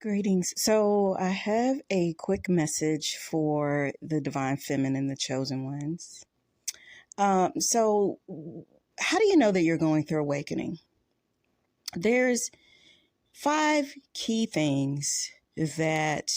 Greetings. So, I have a quick message for the divine feminine, the chosen ones. So, how do you know that you're going through awakening? There's five key things that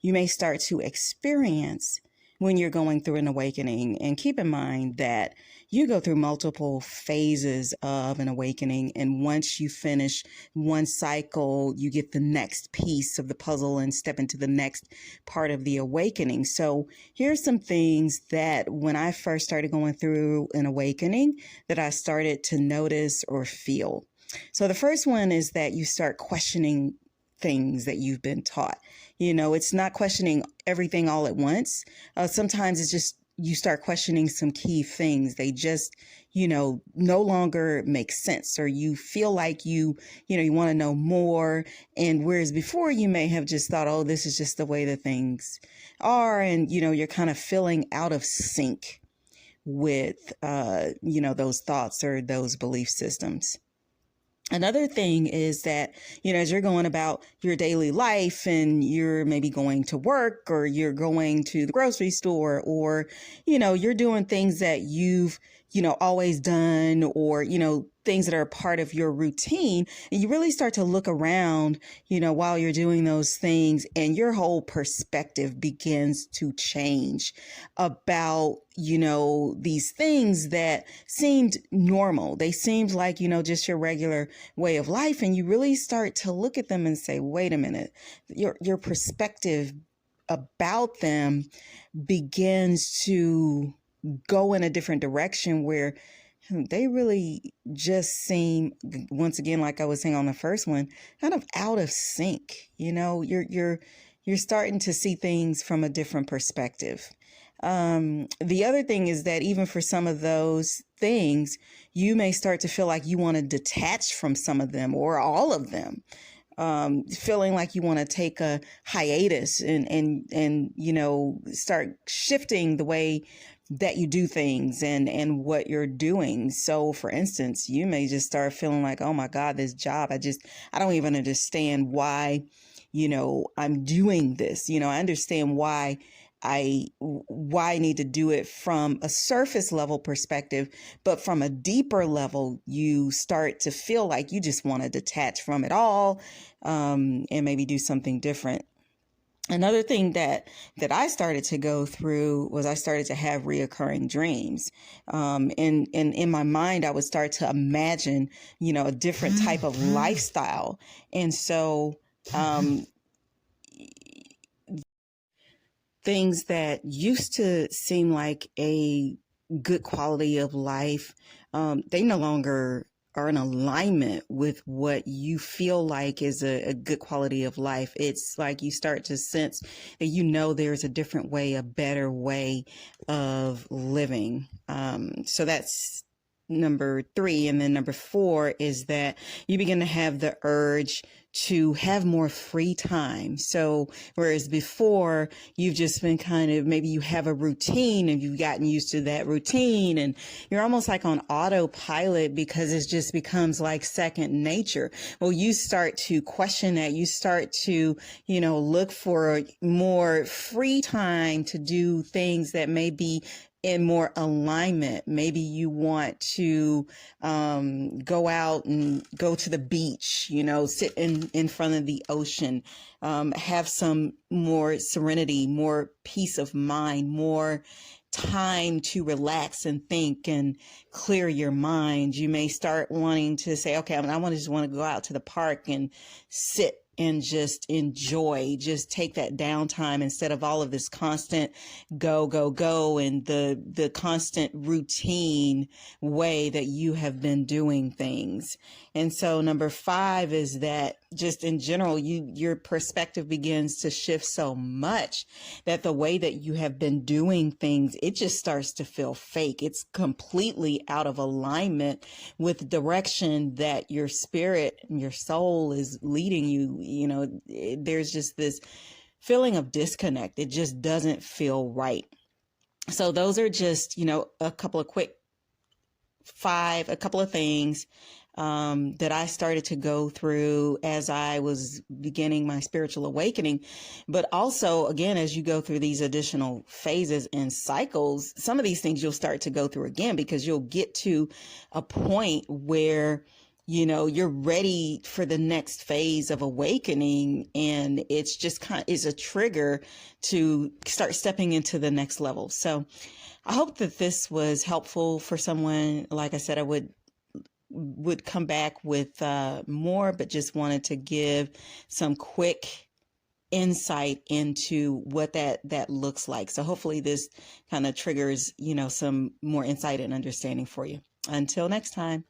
you may start to experience when you're going through an awakening. And keep in mind that you go through multiple phases of an awakening. And once you finish one cycle, you get the next piece of the puzzle and step into the next part of the awakening. So here's some things that when I first started going through an awakening that I started to notice or feel. So the first one is that you start questioning things that you've been taught. It's not questioning everything all at once. Sometimes it's just you start questioning some key things. They just, no longer make sense, or you feel like you want to know more. And whereas before you may have just thought, oh, this is just the way that things are. And, you're kind of feeling out of sync with, those thoughts or those belief systems. Another thing is that, as you're going about your daily life and you're maybe going to work or you're going to the grocery store or, you're doing things that you've, always done or, things that are part of your routine. And you really start to look around, while you're doing those things, and your whole perspective begins to change about, these things that seemed normal. They seemed like, just your regular way of life. And you really start to look at them and say, wait a minute, your perspective about them begins to go in a different direction where they really just seem, once again, like I was saying on the first one, kind of out of sync. You're starting to see things from a different perspective. The other thing is that even for some of those things, you may start to feel like you want to detach from some of them or all of them. Feeling like you want to take a hiatus and start shifting the way that you do things and what you're doing. So for instance, you may just start feeling like, oh my God, this job, I don't even understand why, I'm doing this. I understand why I need to do it from a surface level perspective, but from a deeper level, you start to feel like you just want to detach from it all, and maybe do something different. Another thing that I started to go through was I started to have reoccurring dreams. In my mind, I would start to imagine, a different type of lifestyle. And so, things that used to seem like a good quality of life, they no longer are in alignment with what you feel like is a good quality of life. It's like you start to sense that there's a different way, a better way of living. So that's number 3. And then number 4 is that you begin to have the urge to have more free time. So whereas before you've just been maybe you have a routine and you've gotten used to that routine and you're almost like on autopilot because it just becomes like second nature. Well, you start to question that. You start to, look for more free time to do things that may be in more alignment. Maybe you want to go out and go to the beach, sit in front of the ocean, have some more serenity, more peace of mind, more time to relax and think and clear your mind. You may start wanting to say, okay, I just want to go out to the park and sit and just enjoy, just take that downtime instead of all of this constant go, go, go and the constant routine way that you have been doing things. And so number 5 is that just in general, your perspective begins to shift so much that the way that you have been doing things, it just starts to feel fake. It's completely out of alignment with the direction that your spirit and your soul is leading you. There's just this feeling of disconnect. It just doesn't feel right. So those are just, a couple of things that I started to go through as I was beginning my spiritual awakening. But also, again, as you go through these additional phases and cycles, some of these things you'll start to go through again, because you'll get to a point where you're ready for the next phase of awakening, and it's just is a trigger to start stepping into the next level. So I hope that this was helpful for someone. Like I said, I would come back with more, but just wanted to give some quick insight into what that looks like. So hopefully this kind of triggers, some more insight and understanding for you. Until next time.